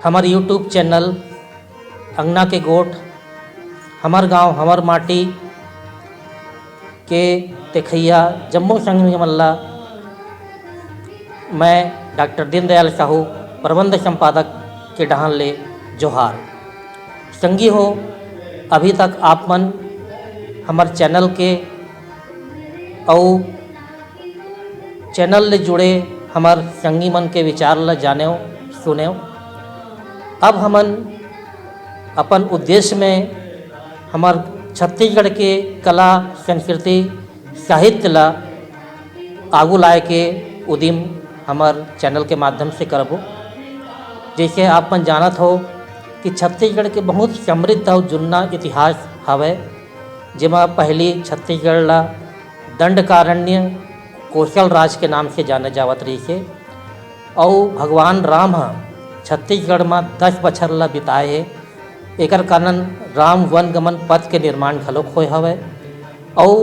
हमार YouTube channel अंगना के गोठ हमार गांव हमार माटी के देखैया जम्मू संघ मल्ला मैं डॉक्टर दीनदयाल साहू प्रबंध संपादक के डहान ले जोहार संगी हो। अभी तक आप मन हमार चैनल के और चैनल ले जुड़े हमार संगी मन के विचार ला जाने सुने। अब हमन अपन उद्देश्य में हमार छत्तीसगढ़ के कला संस्कृति साहित्य ला आगू लाए के उद्यम हमार चैनल के माध्यम से करबो। जैसे आप मन जानत हो कि छत्तीसगढ़ के बहुत समृद्ध और जुन्ना इतिहास हवे, जेमा पहली छत्तीसगढ़ ला दंडकारण्य कौशल राज के नाम से जाने जावत रही से और भगवान राम छत्तीसगढ़ में 10 बछर ला बिताए है। एकर कारण राम वन गमन पथ के निर्माण घलोक होए हवे और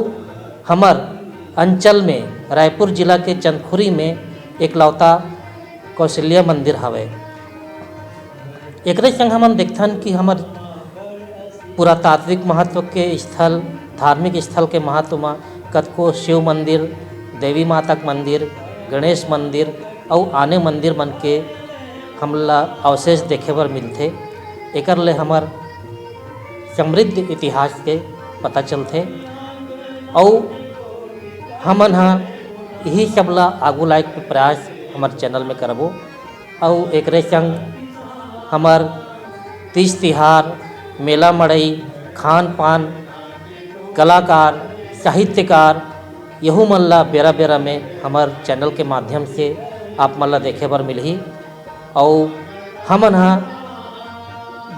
हमर अंचल में रायपुर जिला के चंदखुरी में एकलौता कौशल्या मंदिर हवे। एकरे संग हम देखथन कि हमर पुरातात्विक महत्व के स्थल धार्मिक स्थल के महत्व में कतको शिव मंदिर, देवी माता के मंदिर, गणेश मंदिर और आने मंदिर मन के हमला अवशेष देखे बर मिलथे। एकर ले हमर समृद्ध इतिहास के पता चलथे और हमन यही सब ला आगू लायक के प्रयास हमार चैनल में करबो। और एकरे संग हमार तीज तिहार, मेला मड़ई, खान पान, कलाकार, साहित्यकार यहू मन ला बेरा बेरा में हमार चैनल के माध्यम से आप मन ला देखे बर मिलही। और हमन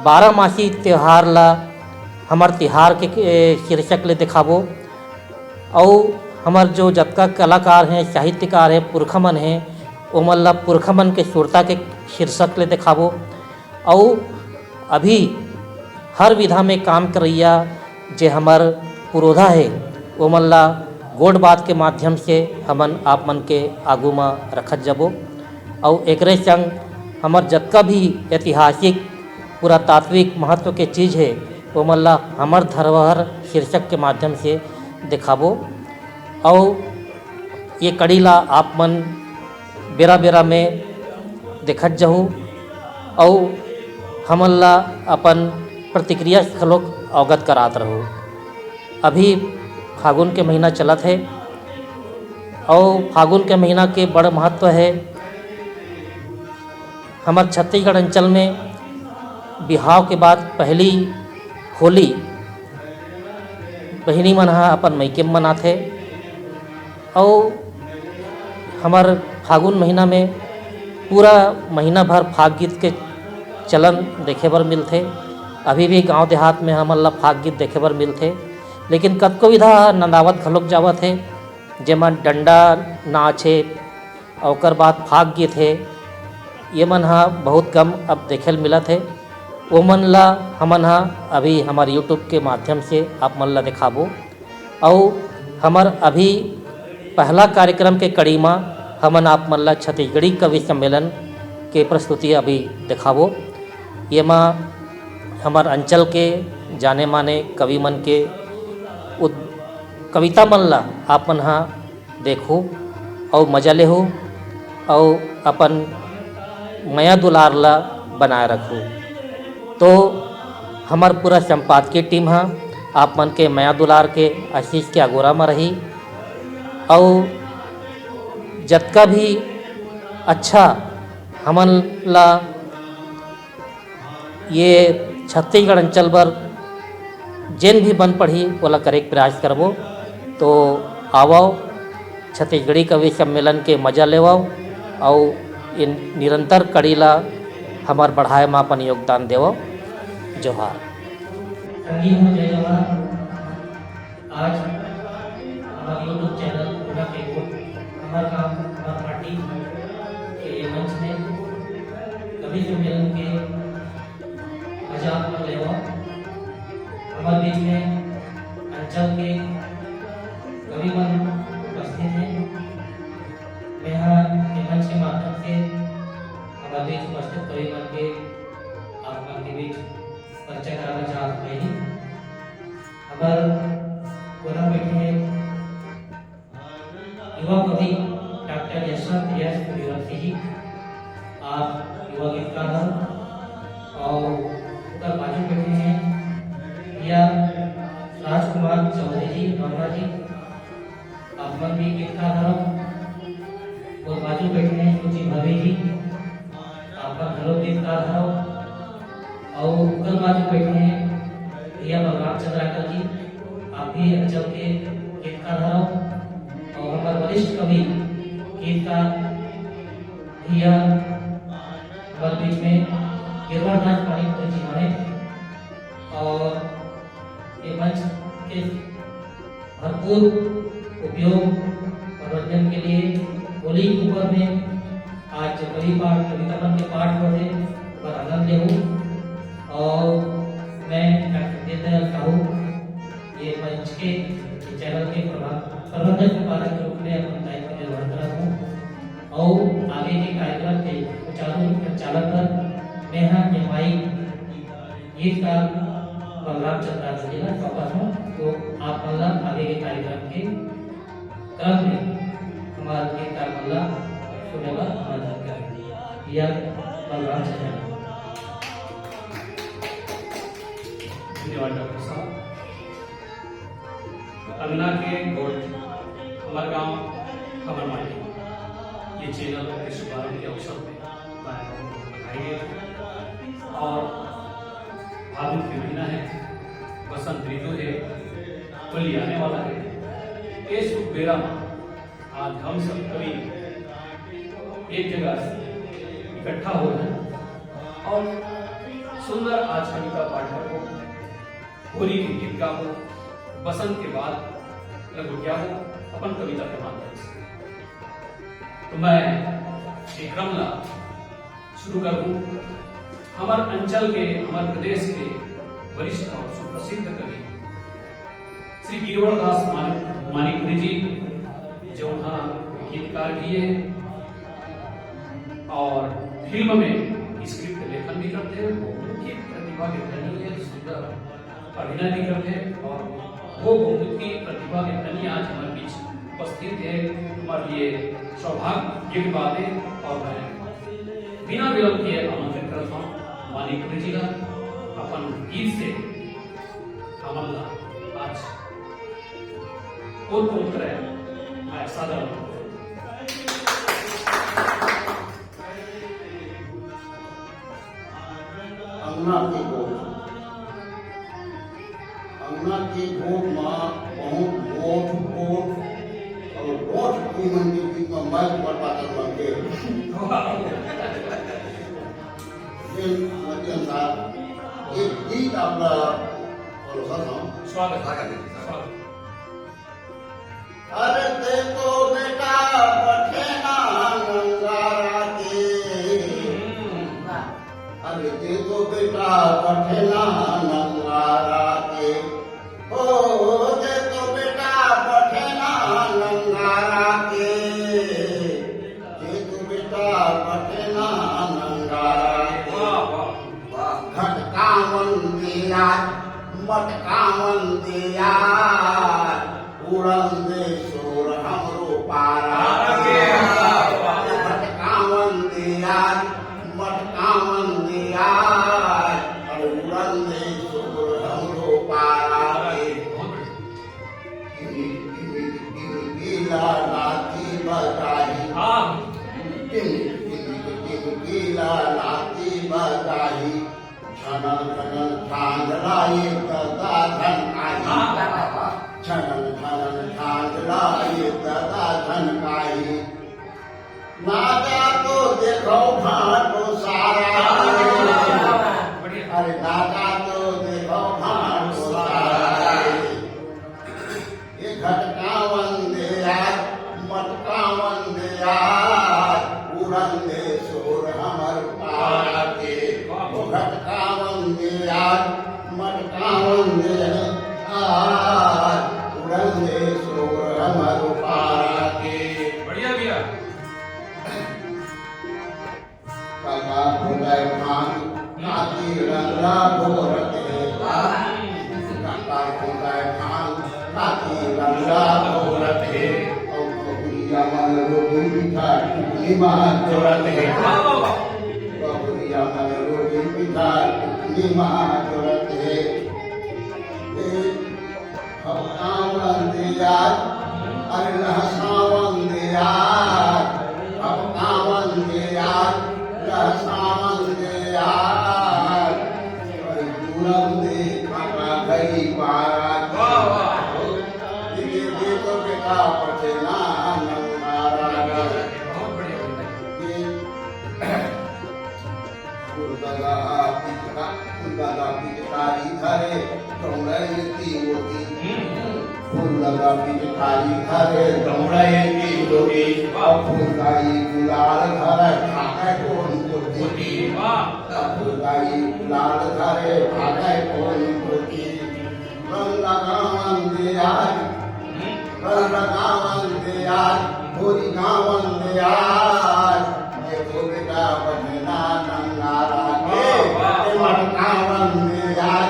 12 मासी त्यौहार ला हमार तिहार के शीर्षक ले दिखाबो और हमार जो जतका कलाकार हैं साहित्यकार हैं पुरखा मन हैं वो मन ला पुरखा मन के सुरता के शीर्षक ले दिखाबो। और अभी हर विधा में काम करैया जे हमार पुरोधा है वो मन ला गोड बात के माध्यम से हमन आप मन के आगू में रखत जबो। और एकरे संग हमार जतका भी ऐतिहासिक पुरातात्विक महत्व के चीज़ है वो मन ला हमार धरोहर शीर्षक के माध्यम से दिखाबो। और ये कड़ी ला आप मन बेरा बेरा में देखत जहू और हमन ला अपन प्रतिक्रिया घलोक अवगत करात रहो। अभी फागुन के महीना चलत है और फागुन के महीना के बड़ा महत्व है। हमार छत्तीसगढ़ अंचल में बिहाव के बाद पहली होली बहिनी मन अपन मइके में मनाथे और हमार फागुन महीना में पूरा महीना भर फाग गीत के चलन देखे बर मिलथे। अभी भी गांव देहात में हमन ला फाग गीत देखे बर मिलथे, लेकिन कतको विधा नंदावत घलोक जावत है जेमा डंडा नाच है और ओकर बाद फाग गीत है। ये मन बहुत कम अब देखे मिलत है। वो मन ला हमन अभी हमारे यूट्यूब के माध्यम से आप मन ला दिखाबो। और हमार अभी पहला कार्यक्रम के कड़ी में हमन आप मन ला छत्तीसगढ़ी कवि सम्मेलन के प्रस्तुति अभी दिखाबो। ये माँ हमार अंचल के जाने माने कवि मन के कविता मन ला आप मन देखो और मजा ले हो और अपन मया दुलार ला बनाए रखो। तो हमार पूरा संपादकीय टीम आप मन के मया दुलार के आशीष के अगोरा में रही और जतका भी अच्छा हमन ला ये छत्तीसगढ़ अंचल बर जेन भी बन पढ़ी ओला करे के प्रयास करबो। तो आवो छत्तीसगढ़ी कवि सम्मेलन के मजा लेवाओ और इन निरंतर कड़ी ला हमार बढ़ाए में अपन योगदान देवो। जोहार। आज हमारे यूट्यूब चैनल हमारा काम हमारा पार्टी के मंच में कवि सम्मेलन के मजा लेवा हमारे बीच में अंचल के कवि मन उपस्थित हैं। मैं यहाँ मंच के माध्यम से हमारे बीच उपस्थित कवि मन के भावना जी, आप मन भी गीतकार हरो और बाजू बैठे हैं कुछ भाभी जी, आपका घरो गीतकार हरो और उधर बाजू बैठे हैं भैया बलराम चंद्राकर जी, आप भी अंचल के गीतकार हरो और हमारे वरिष्ठ कवि गीतकार भैया हमारे बीच में गिरवरदास पानीपुरी जी हैं और ये मंच के भरपूर उपयोग मनोरंजन के लिए होली के ऊपर में आज कवि पाठ कविता मन के पाठ हो रहे पर आनंद ले हूँ और मैं डॉक्टर दीनदयाल साहू ये मंच के चैनल के प्रबंधक संपादक के रूप में अपना दायित्व निर्वहन कर रहा हूँ और आगे के कार्यक्रम के सुचारू संचालन पर मैं यहाँ एमआई गीतकार बलराम चंद्राकर जी का सौंपा हूँ, तो आप मतलब आगे के कार्यक्रम के क्रम में हमारा गीतकार मतलब सुने का आनंद करें। यह बलराम चंद्राकर। धन्यवाद डॉक्टर साहब। अगला के गोट हमारे गांव खबर माटी ये चैनल के शुभारंभ के अवसर में बनाई गई और भादुक के महीना है, बसंत ऋतु है, होली आने वाला है। इस बेरा में आज हम सब कवि एक जगह से इकट्ठा हो रहे हैं और सुंदर आज कविता पाठक को होली के गीत का हो, बसंत के बाद लघुट्या हो अपन कविता के माध्यम से। तो मैं एक क्रमला शुरू करूं। हमारे अंचल के हमारे प्रदेश के वरिष्ठ और सुप्रसिद्ध कवि श्री गिरवरदास मानीपुरी जी जो वहां गीतकार किए और फिल्म में स्क्रिप्ट लेखन भी करते हैं, उनकी प्रतिभा के धनी है, सुंदर अभिनय भी करते हैं और वो बहुत की प्रतिभा के धनी आज हमारे बीच उपस्थित है। हमारे लिए सौभाग्य की बात है और मैं बिना विलंब किए आमंत्रित करता हूँ मानीपुरी जी का अपन गीत से हमला आज और मैं सादर अंगना की गोट माँ बहुत गोट गोट और गोट की मंदिर की तो मैं बता कर मंगे मध्यम साहब एक गीत आपला और स्वागत अरे देखो बेटा पठेना नंगारा के, अरे देखो बेटा पठेना नंगारा के, ओ देखो बेटा पठेना नंगारा के, देखो बेटा पठेना नंगारा के, घटका मंदिरा मटका मंदिरा उड़न दे शोर हमरो पारा, घटका मंदिरा मटका मंदिरा उड़न दे शोर हमरो पारा गीला नाती बजाही गीला नाती बजाही छनन छनन छांगलाई तदा धन आई छनन छनन छांगलाई तदा धन आई नाचा तो देखो भाटो सारा, अरे नाचा तो देखो भाटो सारा, ये घटका वंदिया मटका वंदिया उड़न दे शोर हमर पारा के, वो घटका वंदिया मटका वंदिया उड़न दे शोर हमर पारा के। बढ़िया भैया काका खुदाई खान नाती रंगला घोरते, काका खुदाई खान नाती रंगला घोरते, और बहुरिया मन रोटी पिठा टुकनी मां जोड़ते, बहुरिया मन रोटी पिठा टुकनी मां जोड़ते, हम आवन आज, अरे लहसावन दे आज, अब आवन दे आज, लहसावन दे आज, अरे दूरम दे काका घड़ी पाराज। ये देखो बेटा पटेला नंगारा फुलदादा पिचकारी धरे दौड़ती होती, फुलदादा पिचकारी धरे दौड़ती होती, फुलदाई गुलाल धरे भागे कौन होती, फुलदाई गुलाल धरे भागे कौन होती। रंग लगावन दे आज, रंग लगावन दे आज, होली गावन दे आज, देखो बेटा बजना नंगारा के मटकावन दे आज,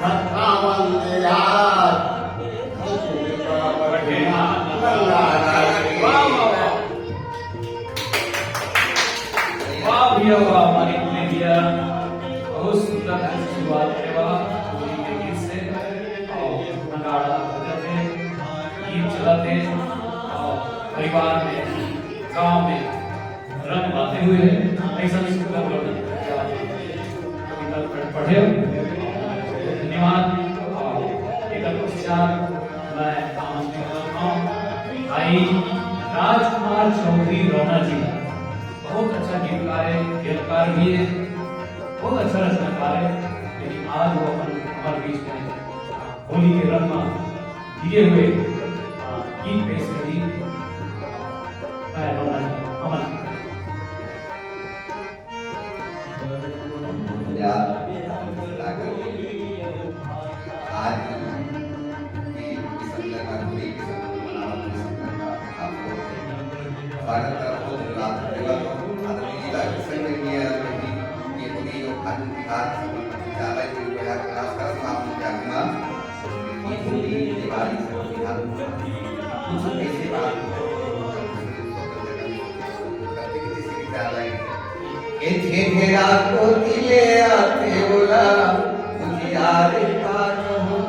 खटकावन दे आज, देखो बेटा बजना नंगारा के। वाह भैया वाह, हमारी पूरी भैया बहुत सुंदर ढंग से शुरुआत है वाह होली के गीत से। और नगाड़ा बजते थे, गीत चलाते और परिवार में गांव में रंग बांधे हुए हैं। ऐसा भी सुंदर कविता पढ़े धन्यवाद। और एक पश्चात मैं आमंत्रित करता हूँ भाई राजकुमार चौधरी रौना जी, बहुत अच्छा गीतकार है, गीतकार भी है, बहुत अच्छा रचनाकार है। लेकिन आज वो हमारे बीच में होली के रंग में दिए हुए गीत पेश करी रौना जी। अमन आज की संलग्न होली के स्वागत करतो आदरणीय जिला संघनीय ये होली और आनंद विकास विद्यालय के विभाग खासकर समापन कार्यक्रम की होली दिवाली से बिहार कुछ ऐसे बात करते कि जैसे विद्यालय के घेरा को दिले आते बोला यार का कहूँ,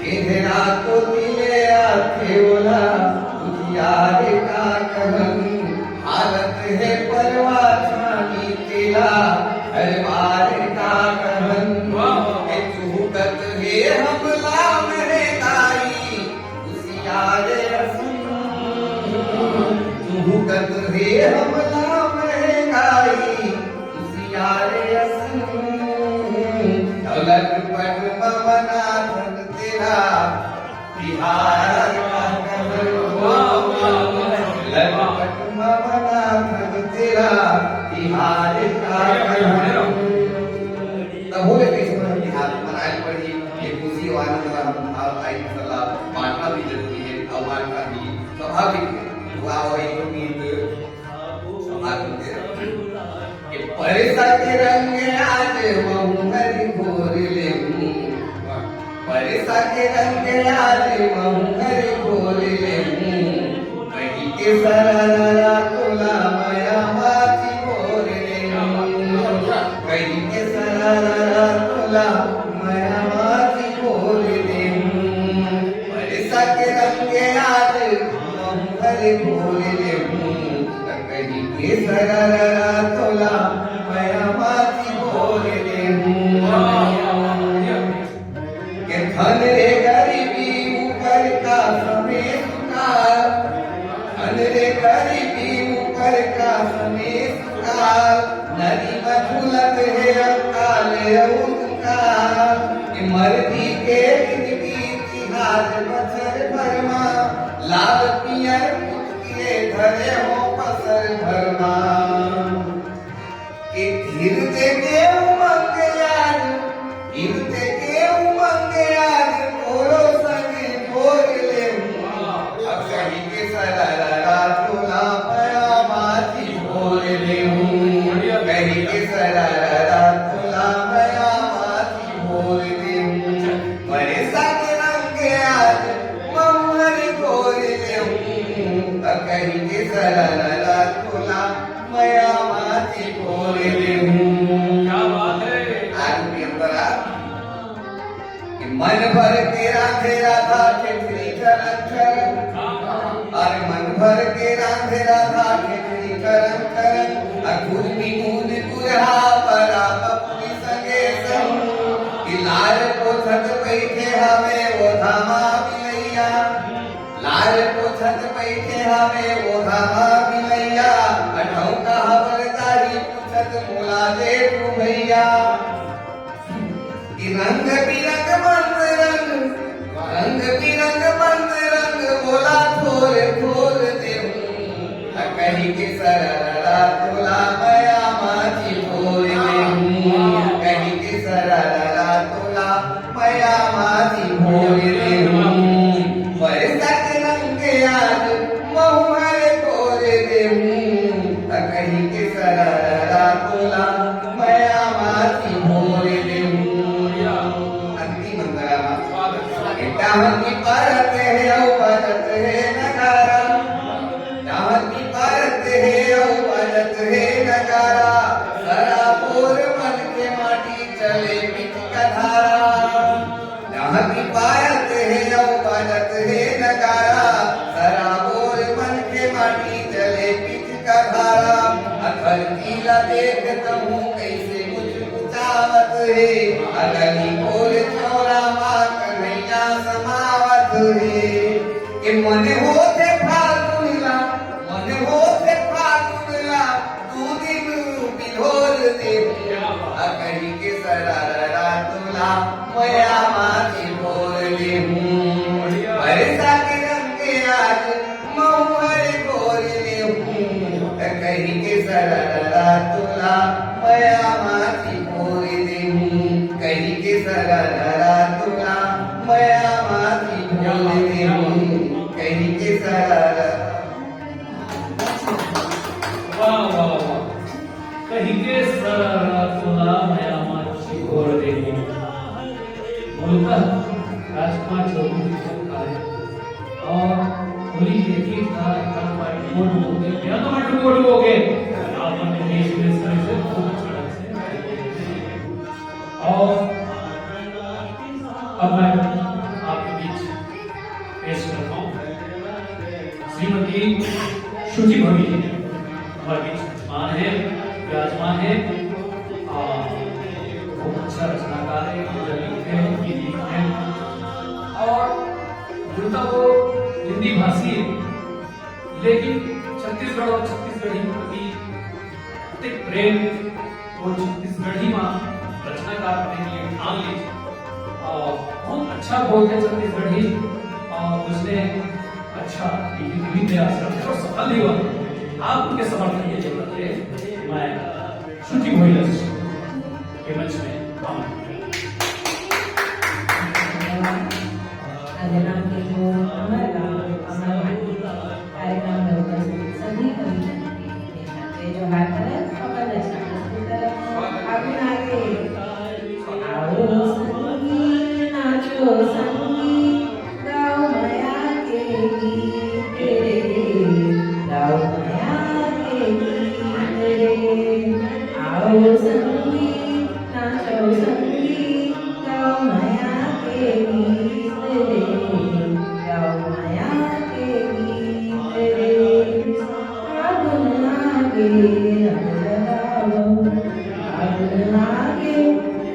घेरा को दिले आते बोला यार का कहूँ, हालत है परवा छानी तेला हर बार का कहूँ, चूकत है हमला मेरे गाई उसी यार चूकत है हमला मेरे गाई उसी यार लगपट ममना धन तेरा बिहार का लगपट ममना धन तेरा बिहार का तब हो गए बिहार मनाए पड़ी ये खुशी और आनंद का आई सलाह बांटना भी जरूरी है और बांटना भी स्वाभाविक है। हुआ वही गीत स्वाभाविक है। परिसा के रंग आज महुहरी घोर ले, परिसा के रंग आज महुहरी घोर ले, कहीं के सररा तोला माया माची घोर ले, कहीं के सररा तोला माया माची घोर ले, परिसा के रंग आज महुहरी घोर ले, कहीं के सररा तोला माया माची घोर ले। के धन रे गरीबी ऊपर का समेत का, धन रे गरीबी ऊपर का समेत का, नदी मधुलत है अकाल उनका, मर्दी के जिंदगी इतिहास बचर भरमा, लाल पियर के धरे हो पसर भरमा, के धीर देके उमंग यार, धीर देके उमंग यार, कोरो संगे भोर ले, अब कहीं के सररा तोला माया माची भोर ले, कहीं के सररा तोला माया माची भोर ले, मरे साके रंग यार महुहरी घोर ले, कहीं के सररा तोला माया माची भोर ले। क्या बात है। मन भर तेरा तेरा था छलन छलन अरे मन भर के राधे राधा खेतरी करम करम अकुल विमूल गुरहा परा पपुरी संगे संग कि लाल को छत बैठे हमें वो धामा बिलैया लाल को छत बैठे हमें वो धामा बिलैया अठौ का हवलदारी पूछत मोला दे तू भैया कि रंग बिरंग मंद रंग बिरंग मंद रंग बोला थोर थोर देहूं कहीं के सररा तोला मया माची थोर देहूं कहीं के सररा तोला मया माची थोर देहूं बरसत रंग आज महुहर थोर देहूं कहीं के सररा तोला मया माची थोर देहूं अंतिम अंतरा डाहन की परत है औ बजत है नगारा डाहन की परत है औ बजत है नगारा सरापुर मन के माटी चले पिच का धारा डाहन की परत है औ बजत है नगारा सरापुर मन के माटी चले पिच का धारा अथर कीला देखता हूँ कैसे मुझकुचावत है अगली बोल चौरा माँ कन्हैया समावत है कि मन होते फागुनला तू दिन बिलोर दे कहीं के सररा तुला मया माची बोल दे बरसा के रंग आज महुहर बोल दे कहीं के सररा तुला मया माची बोल दे कहीं के सररा तुला मया माची बोल दे कहीं के सररा वाह वाह वाह कहीं के सररा तोला मया माची घोर देगी मूलतः राजकुमार चौधरी जी का है और होली के गीत का मोड़ हो गए या तो मैं मोड़ हो गए आप अपने देश में से खूब अच्छा ढंग से और अब मैं आपके बीच पेश करता हूँ श्रीमती शुचि भवी जी हमारे बीच विराजमान है बहुत अच्छा रचनाकार है गीत है और मूलतः वो हिंदी भाषी है लेकिन छत्तीसगढ़ और छत्तीसगढ़ी के प्रति अतिक प्रेम और छत्तीसगढ़ी में रचनाकार करने के लिए ठान ली और बहुत अच्छा बोल है छत्तीसगढ़ी और उसने अच्छा भी प्रयास करते और सफल भी हुआ आप उनके समर्थन की जरूरत है मैं शुचि भोईलस के मंच में आऊंगा के जो अमर वाणी कार्यक्रम में उपस्थित सभी कवि जो हाथ तरफ पकड़ आगे आगे आओ संगी नाचो संगी गाओ माया के गीत रे गाओ माया के गीत रे आओ संगी नाचो संगी गाओ माया के गीत रे गाओ माया के गीत रे फागुन आगे रंग लगाओ फागुन आगे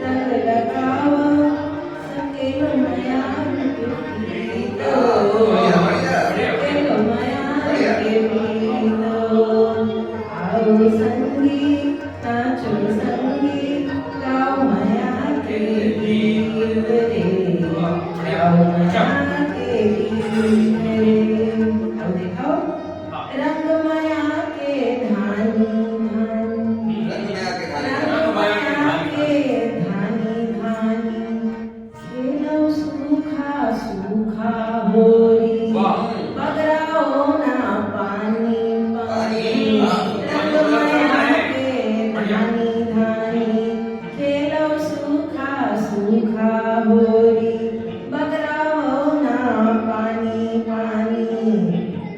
रंग लगाओ सकेलो माया के गीत सकेलो माया के गीत आओ संगी नाचो संगी गाओ माया के गीत रे गाओ माया के गीत रे अब दिखाओ रंग माया के धानी धानी रंग माया के धानी धानी खेलो सूखा सूखा होरी बगराओ ना पानी पानी रंग माया के धानी धानी खेलो सूखा सूखा होरी बगराओ ना पानी पानी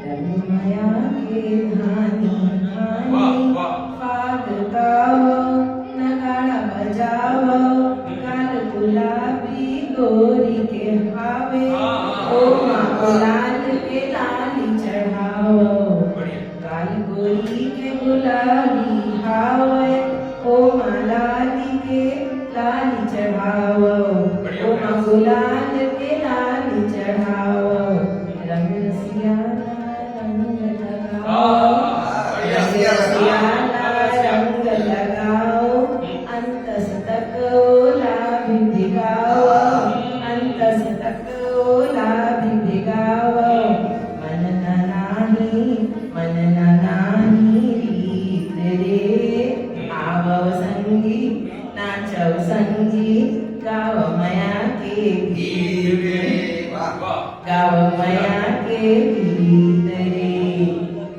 रंग माया के धानी धानी फाग गाओ नगाड़ा बजाओ काल गुलाबी गोरी के हावे ओ माँ गुलाल के लाली चढ़ावो बढ़िया गाल गोरी के गुलाबी हावे ओ लाली के लाली चढ़ावो ओ गुलाल के लाली चढ़ावो रंग रसियाला रंग लगाओ रसियाला रंग लगाओ अंतस तक लाभी भिगाओ अंतस तक लाभी भिगाओ मन नाही रीत रे आवव संगी नाचव संगी गाव मया के गीत रे गाव मया के गीत रे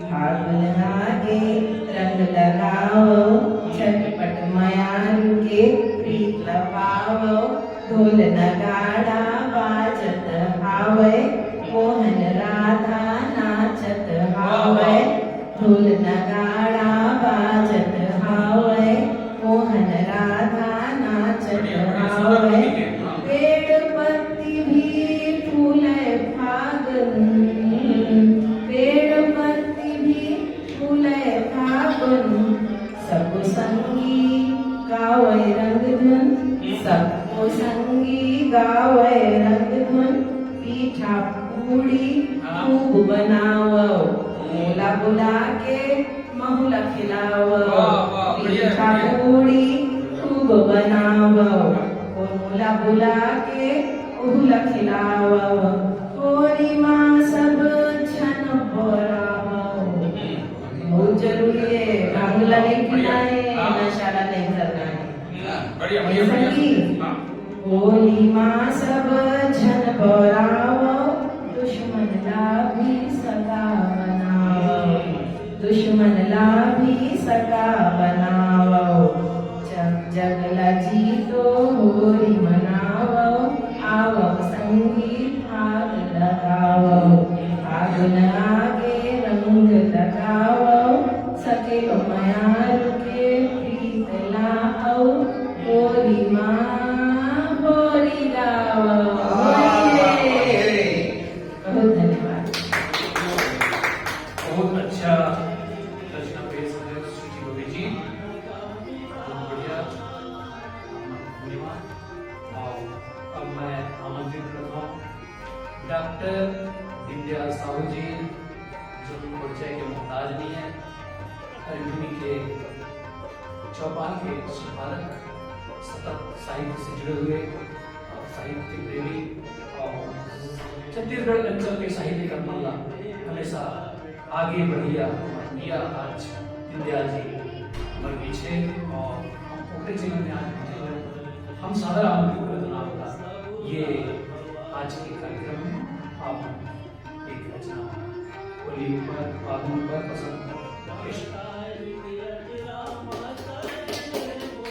फागुन आगे रंग लगाओ झटपट मयारू के प्रीत लपाओ ढोल नगाड़ा बाजत आवे मोहन राधा नाचत आवे ढोल नगाड़ा बाजत आवे मोहन राधा नाचत आवे पेड़ पत्ती भी फूले फागुन पेड़ पत्ती भी फूले फागुन सब संगी गावे रंग धुन सबको संगी गावे रंग धुन पीठा पूड़ी खूब बनावो मोला बुला के महुला खिलावो पीठा पूड़ी खूब बनावो मोला बुला के उहुला खिलावो कोरी माँ सब छन बोरावो बहुत जरूरी है बांग्ला नहीं खिलाए नशाला नहीं करना है बढ़िया संगी होली माँ सब झन बोरावो दुश्मन ला भी सगा बनावो दुश्मन ला भी सगा बनावो जगला जीतो होली मनावो आवो संगी भाग लगावो फागुन आगे रंग लगावो सके मयारू के प्रीत लाओ होली माँ होली गावो बहुत धन्यवाद बहुत अच्छा रचना पेश है सुची गोवी जी बहुत बढ़िया धन्यवाद और अब मैं आमंत्रित करता हूँ डॉक्टर दीनदयाल साहू जी जो परिचय के मोहताज नहीं है हरिभूमि के चौपाल के संपादक सतत साहित्य से जुड़े हुए और साहित्य प्रेमी और छत्तीसगढ़ अंचल के साहित्य का पल्ला हमेशा आगे बढ़िया आज दीनदयाल जी हमारे पीछे और हम पोखरे जिले में आज पहुंचे हैं। हम सादर आमंत्रित करना होगा ये आज के कार्यक्रम में आप एक रचना होली पर फागुन पर पसंद पेश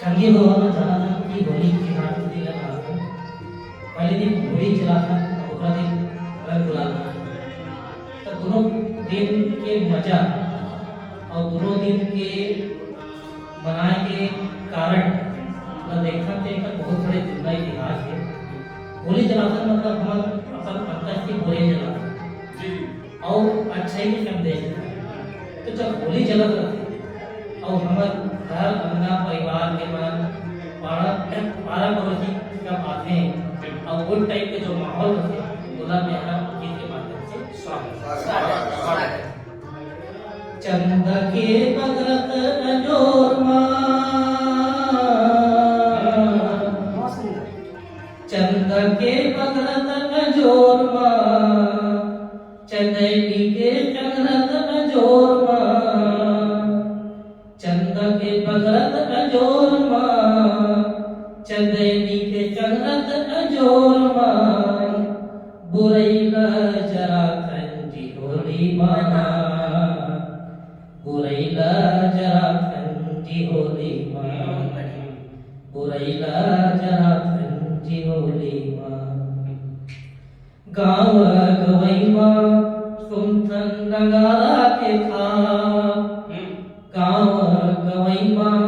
संगी भवन जाना था कि होली की रात को दिला था पहले दिन होली चला था दूसरा दिन रंग गुलाल था तो दोनों दिन के मजा और दोनों दिन के मनाए के कारण मतलब देखा तो एक बहुत बड़े दुर्गा इतिहास है। होली जलाता मतलब हम अपन अंतर की होली जलाता और अच्छाई के संदेश है। तो जब होली जलत रहते और हमारे घर अंगना परिवार के मन पारा पड़ोसी जब आते हैं और वो टाइप के जो माहौल होते हैं बोला मेरा गीत के माध्यम से स्वागत चंद के भगत अजोर चंद के भगत अजोर चंदैली के चंद्रत अजोर चंद के भगत अजोर चंदैली के चंद्रत अजोर बुरैला जरा खंजी होली माँ बुरैला जरा खंजी होली माँ बुरैला जरा खंजी होली माँ गाँव गवई माँ सुनथन नगारा के था गाँव गवई माँ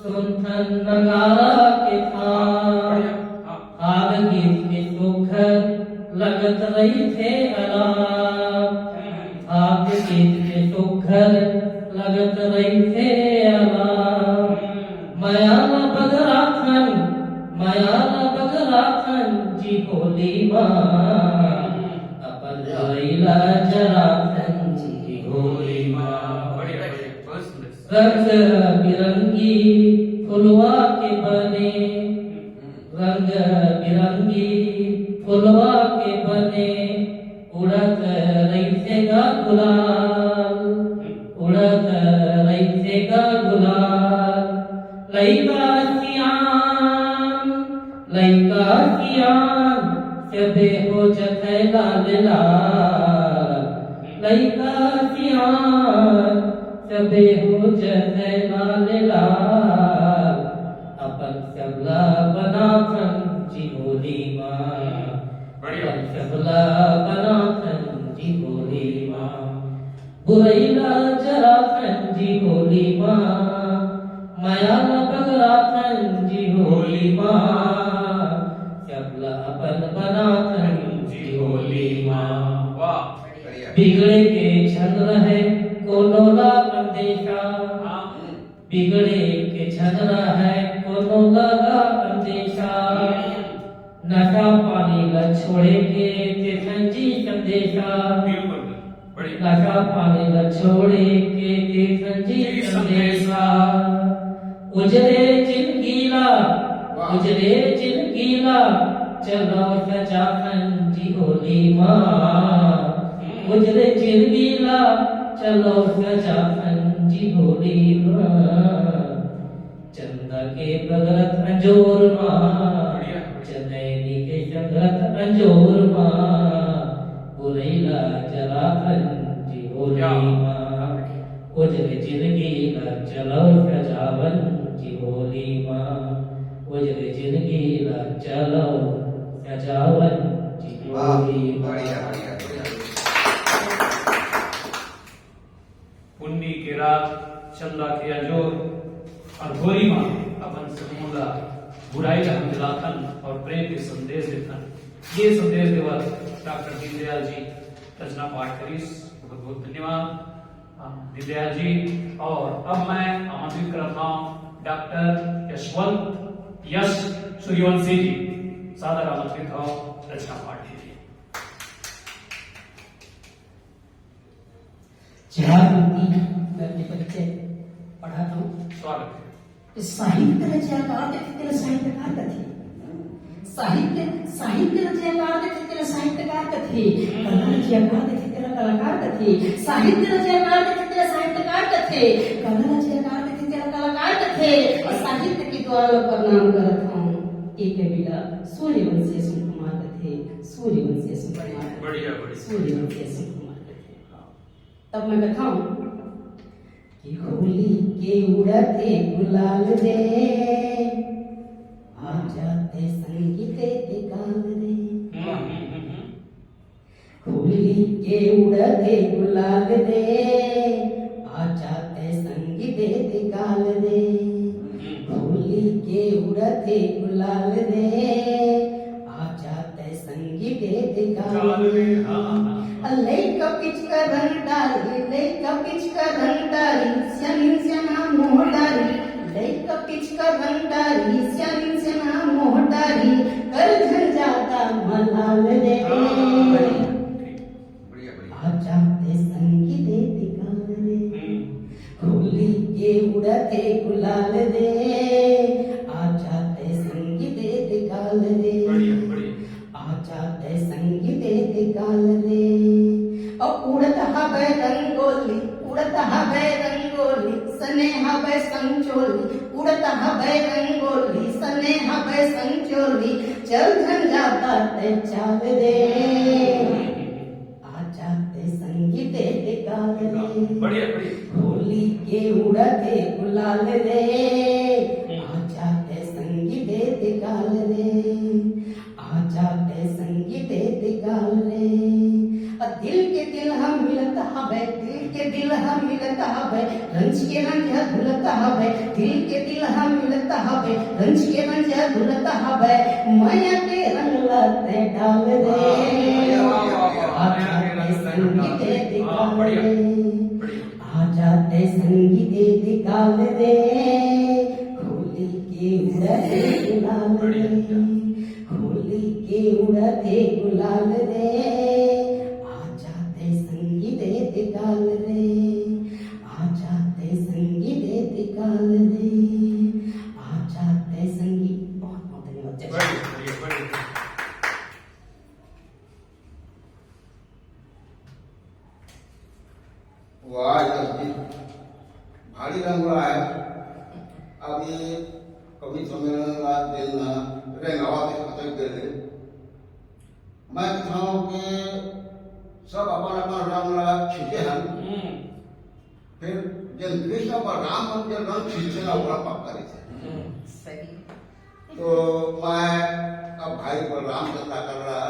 सुनथन नगारा के था आग गीत के सुखर लगत रही थे अला पुरैला जराखंड की होली माँ। बढ़िया बढ़िया, बहुत सुंदर। रंग बिरंगी फुलवा के बने, रंग बिरंगी फुलवा के बने, उड़त रैसेगा गुलाल, उड़त रैसेगा गुलाल। लैका सियान, लैका सियान, सबे हो जतै लाल लाल। लैका सियान, सबे हो जतै लाल लाल। अपन सबला बना जी होली माँ, बढ़िया। अपन सबला बना जी होली माँ। बुरैला जरा जी होली माँ, माया न बगरा जी होली माँ। सबला अपन बना जी होली माँ। वाह, बढ़िया। बिगड़े के छन रहे कोनो ला अंदेशा, हाँ, बिगड़े के छन रहे कोनो लगा अंदेशा। नशा पानी ल छोड़े के तेथन जी संदेशा, बिल्कुल बढ़िया। नशा पानी ल छोड़े के तेथन जी संदेशा। उजरे जिंदगीला, उजरे जिंदगीला, चलो सजा जी होली माँ। उजरे जिंदगीला, चलो सजा जी होली माँ। चंदा के बगरत अंजोर माँ, चंदैनी के संगत अंजोर माँ। बुरैला जरा जी होली माँ, उजरे जिंदगीला, चलो सजावन जी होली माँ। उजरे जिंदगीला, चलो सजावन जी वाह, होली माँ। बढ़िया बढ़िया बढ़िया। पुन्नी के रात, चंदा के अजोर और गोरी माँ अपन समूला बुराई हम जलाथन और प्रेम के संदेश देथन। ये संदेश देवल डॉक्टर दीनदयाल जी रचना पाठ करीस, बहुत बहुत धन्यवाद दीनदयाल जी। और अब मैं आमंत्रित करता हूँ डॉक्टर यशवंत यश सूर्यवंशी जी, सादर आमंत्रित हो रचना पाठ के लिए। अपने बच्चे पढ़ाता हूँ। स्वागत है। साहित्य रचयाकार तिला साहित्यकार कथे, साहित्य साहित्य रचयाकार तिला साहित्यकार कथे, कला रचयाकार तिला कलाकार कथे, साहित्य रचयाकार तिला साहित्यकार कथे, कला रचयाकार तिला कलाकार कथे। और साहित्य के द्वारा प्रणाम करत हूँ एक बिला सूर्यवंशी सुन कुमार कथे, सूर्यवंशी सुन कुमार कथे, बढ़िया बढ़िया। सूर्यवंशी सुन कुमार कथे। तब मैं कहता हूँ कि होली के उड़ते गुलाल रे, आ जाते संगीत के गाल रे। होली के उड़ते गुलाल रे, आ जाते संगीत के गाल रे। होली के उड़ते गुलाल रे, आ जाते संगीत के गाल रे। लैका पिचका रंगदारी, लैका पिचका रंगदारी, श्यामिन श्यामा मोहदारी। लैका पिचका रंगदारी, श्यामिन श्यामा मोहदारी, कर झंझाता मलाल रे। बढ़िया बढ़िया। आ जाते संगीत के गाल रे, होली के उड़ते गुलाल रे, आ जाते संगीत के गाल रे। बढ़िया बढ़िया। आ जाते संगीत के गाल रे। और उड़त हवे रंगोली, उड़त हवे रंगोली, सने हवे संचोली। उड़त हवे रंगोली, सने हवे संचोली, चल झंझाता ते चाल रे। आ जाते संगीत के गाल रे, बढ़िया बढ़िया। होली के उड़ते गुलाल रे, आ जाते संगीत के गाल रे, आ जाते संगीत के गाल रे। दिल के दिल हम मिलता हवे, दिल के दिल हम मिलता हवे, रंज के रंज धुलता हवे। दिल के दिल हम मिलता हवे, रंज के रंज धुलता हवे, माया के रंग लते डाल रे। आ जाते संगीत के गाल रे, आ जाते संगीत के गाल रे। होली के उड़ते गुलाल रे, होली के उड़ते गुलाल रे। काल रे आ जाते संगीत काल रे आ जाते संगीत। बहुत बहुत धन्यवाद। जय श्री राम। वाह जी, भारी रंग रहा है। अभी कवि सम्मेलन का दिन रेंगावा के खतक गए। मैं कहता हूँ कि सब अपन अपन रंग खींचे हैं, फिर जब कृष्ण पर राम मंदिर रंग खींचना बड़ा पक्का रही। सही। तो मैं अब भाई पर राम चंदा कर रहा,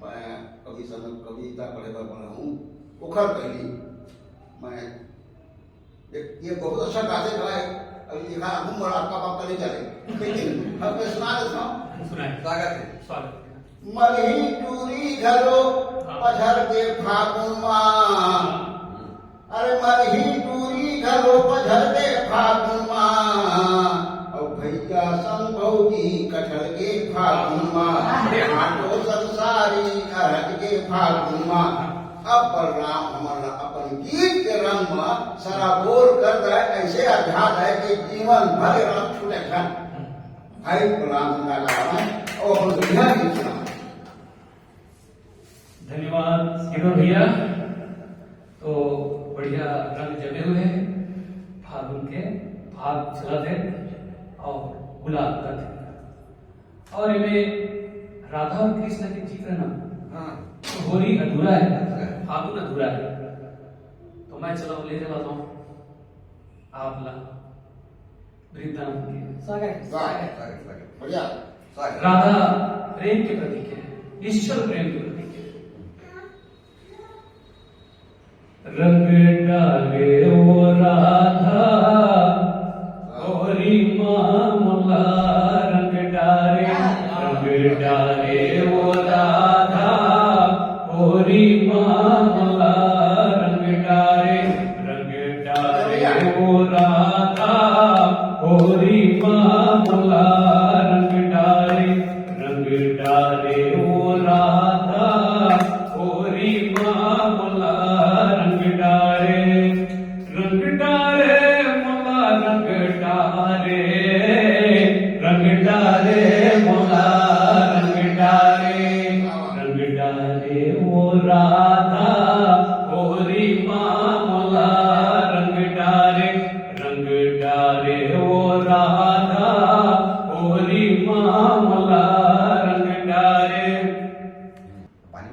मैं कभी समय कविता पढ़े पर पढ़ा हूँ। उखड़ पहली मैं ये बहुत अच्छा गाते भाई। अभी लिखा हूँ बड़ा आपका पापा नहीं चले, लेकिन हम पे सुना देता हूँ। स्वागत है। स्वागत। मलही चूरी घरो पछर के फागुन माँ, अरे मलही चूरी घरो पछर के फागुन माँ, और भैया संग भौजी कछर के फागुन माँ, आटो संसारी अरग के फागुन माँ। अब बलराम हमारा अपन गीत के रंग में सराबोर कर दे, ऐसे आघात है कि जीवन भर रंग छूटे खा। भाई बलराम चंदा का और बढ़िया गीत सुना। धन्यवाद श्रीधर भैया। तो बढ़िया रंग जमे हुए हैं, फागुन के भाग चलत है और गुलाब का थे, और इनमें राधा और कृष्ण के चित्र ना तो होली अधूरा है, फागुन अधूरा है। तो मैं चलो ले चला हूँ आप ला वृंदावन के स्वागत। बढ़िया। राधा प्रेम के प्रतीक है, ईश्वर प्रेम के प्रतीक है। रंग डाले ओ राधा गोरी मामला, रंग डाले ओ राधा गोरी मामला, रंग डाले ओ राधा गोरी मामला, रंग डाले ओ राधा गोरी मामला, रंग डाले मला, रंग डाले मला, रंग डाले ओ राधा गोरी मामला, रंग डाले ओ राधा गोरी मामला, रंग डाले।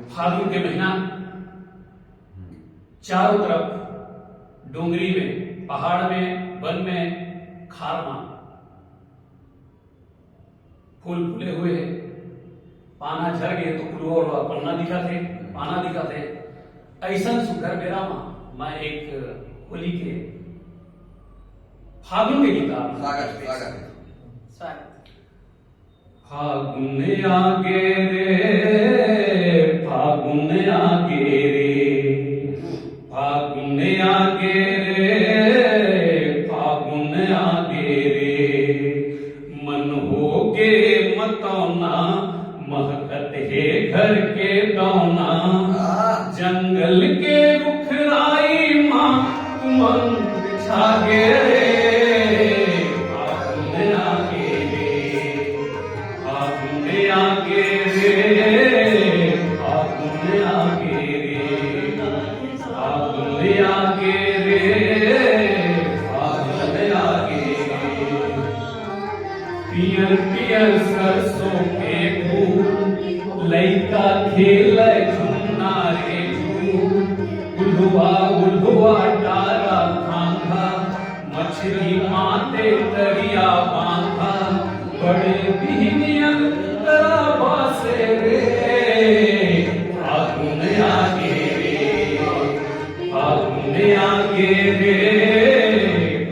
फागुन के महीना चारों तरफ डोंगरी में, पहाड़ में, वन में खार मां फूल फूले हुए हैं, पाना झर गए तो फूल और पन्ना दिखा थे, पाना दिखा थे। ऐसा सुघर बेरा मां मैं एक होली के फागुन के गीता स्वागत। फागुन आगे रे, फागुन आगे रे, फागुन आगे रे, फागुन आगे रे, मन हो के मतौना, महकत है घर के दौना, जंगल के रुखराई माँ उमंग छागे रे, फागुन आगे रे, फागुन आगे रे, फागुन आगे रे, फागुन आगे रे, फागुन आगे रे। पियर पियर सरसों के फूल लइका खेल झुन्ना रे झूल, उल्हुआ उल्हुआ डारा खांगा, मछली माते तरिया बांधा, बड़े बिहनियन तराबा से रे, फागुन आगे रे, फागुन आगे रे,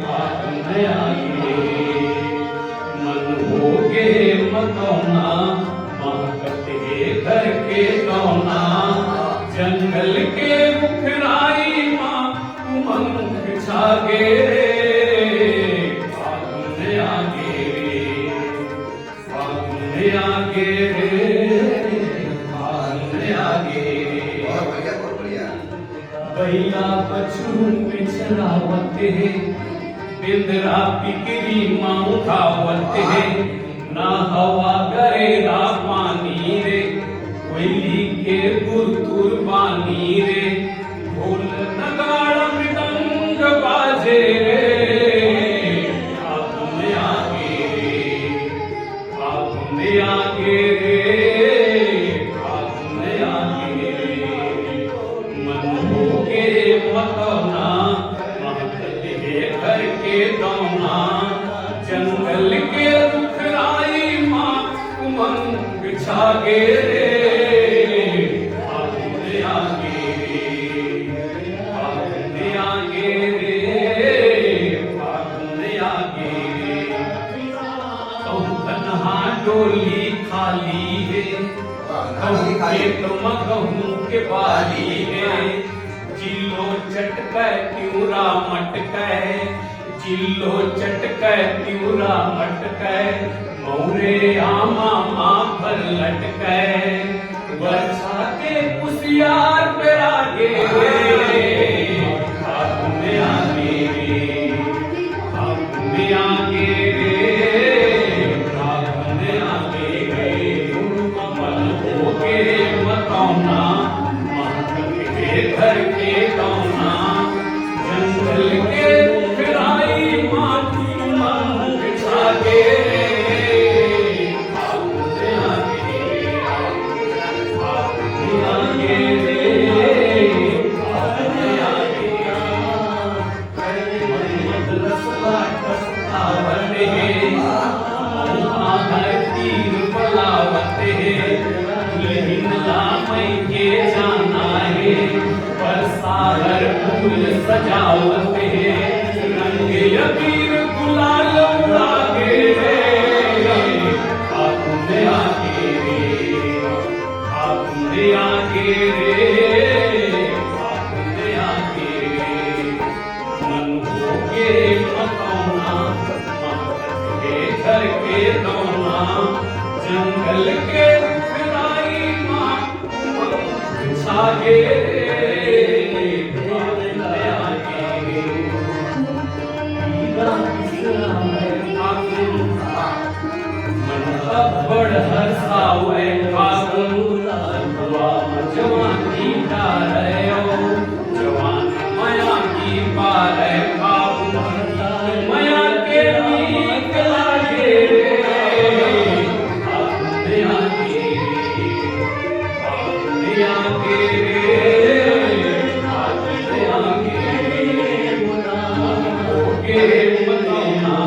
फागुन आगे रे, मन हो गे मतौना, महकत है घर के दौना, जंगल के रुखराई माँ उमंग छागे रे, फागुन आगे रे, फागुन आगे रे, फागुन आगे रे। बहुत बढ़िया, बहुत बढ़िया। बैला बछरू पिछरावत है, बिंदरा पिकरी माऊ खावत है, ना हवा करे ना पानी रे, कोयली के गुरतुर बानी रे, ढोल नगाड़ा मृदंग बाजे रे, फागुन आगे रे, फागुन आगे रे, फागुन आगे रे, मन हो के मतौना, महक दे घर के दौना, जंगल के रुखराई माँ उमंग छागे रे, फागुन आगे रे, फागुन आगे रे, फागुन आगे रे, कहूँ कन्हा डोली खाली है, कहूँ के तुम कहूँ के बाली है, जिलो चटकै त्यूरा मटकै, जिलो चटकै त्यूरा मटकै, मौरे आमा माँ पर लटकै, वर्षा के कुसियार पे आगे रे, फागुन आगे रे, फागुन आगे रे, फागुन आगे रे, मन हो के मतौना, महक के घर के दौना, जंगल के रुखराई माँ उमंग छागे रे, फागुन आगे रे, फागुन आगे रे, फागुन आगे रे, मन्मथ रसला टसकावत है, मुहार तीर बलावत है, दुल्हन लामई के जाना है, बरसाहर फूल सजावत है, रंग अबीर गुलाल उड़ागे रे, फागुन आगे रे, फागुन आगे रे, फागुन आगे रे, मन हो के मतौना, महक के घर के दौना, जंगल के रुखराई माँ उमंग छागे रे, फागुन आगे रे, फागुन, मन अब्बड़ हर्षावे फागुन, हुआ जवानी डारयो, जवान माया की पारे फागुन, माया के नीक लागे रे, फागुन आगे रे, फागुन आगे रे, फागुन आगे रे, मन हो के मतौना,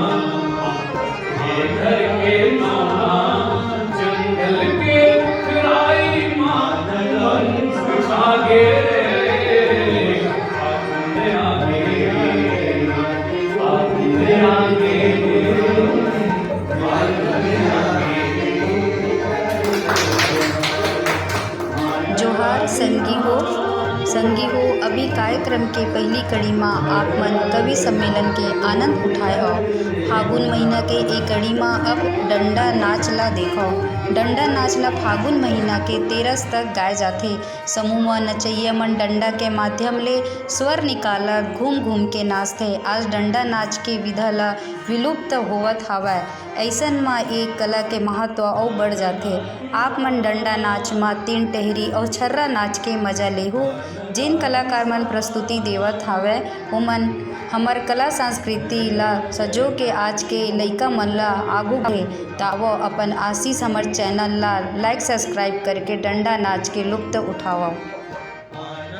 ये घर के दौना, जंगल के रुखराई माँ उमंग छागे रे, फागुन आगे रे, फागुन आगे रे, फागुन आगे रे। जोहार संगी हो अभी कार्यक्रम के पहली कड़ी में आप मन कवि सम्मेलन के आनंद उठाए हो। फागुन महीना के एक कड़ी में अब डंडा नाच ला देखो। डंडा नाच ला फागुन महीना के 13 तक गाए जाथे। समूह में नचैया मन डंडा के माध्यम ले स्वर निकाला घूम घूम के नाचथे। आज डंडा नाच के विधा ला विलुप्त होवत हावय। ऐसन में एक कला के महत्व और बढ़ जाथे। आप मन डंडा नाच में तीन टहरी और छर्रा नाच के मजा लेहू। जिन कलाकार मन प्रस्तुति देवत हावय ओमन हमर कला संस्कृति ला सजो के आज के लइका मन ला आगू बढ़े तावो अपन आशीष हमर चैनल ला लाइक सब्सक्राइब करके डंडा नाच के लुत्फ उठाओ।